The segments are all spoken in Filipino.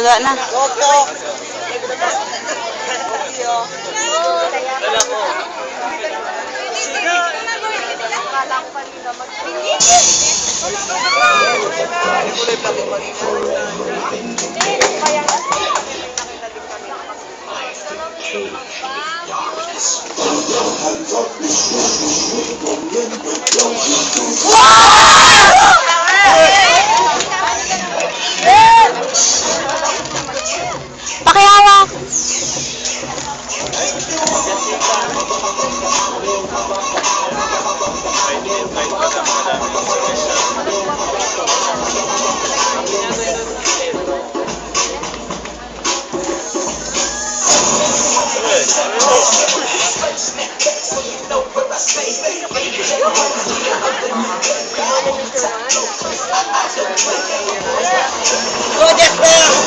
Haga na. Pakihawak. Go, Jasper!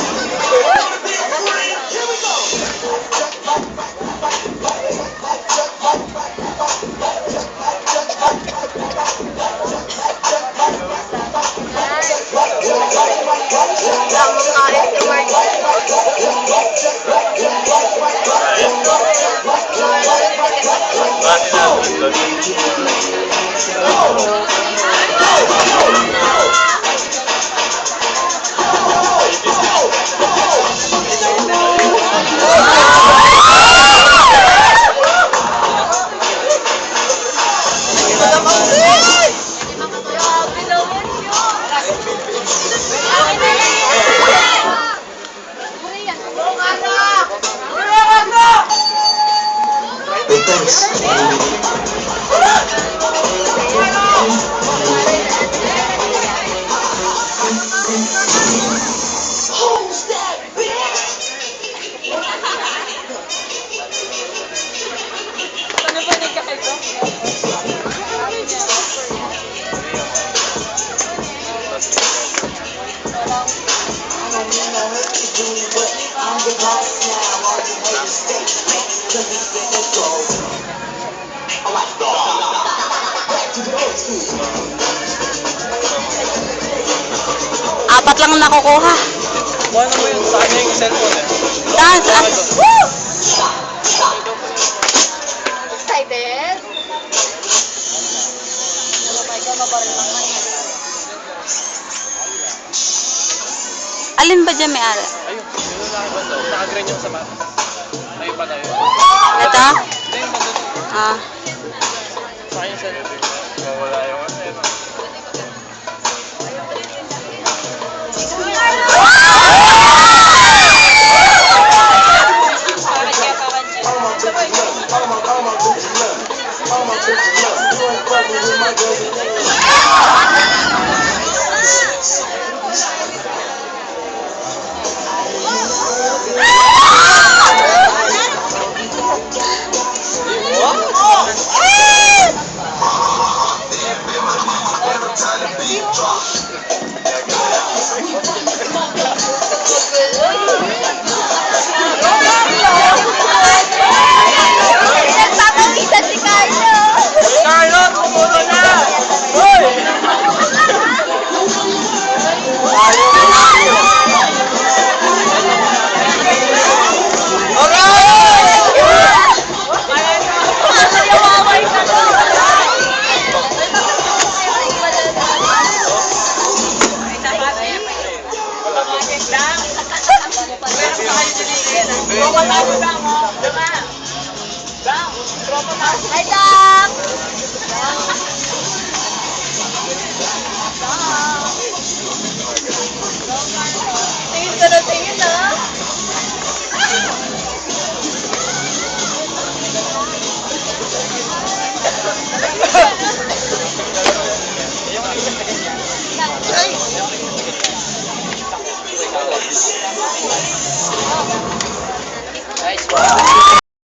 Apat lang nakukuha. Ano mo yun? Sa akin yung cellphone eh. Dance. Woo! Excited? Alin ba dyan may ari? Ayun, yun lang ba ito? Nakagreen yung sa map. Ayun pa tayo. Ito? Hindi, yung nandun. Ah. Sa akin yung cellphone. Mawala yung ano yun. Nagpapawisan si Carlo! Carlo, tumulo na! Hoy! Hi, Doc!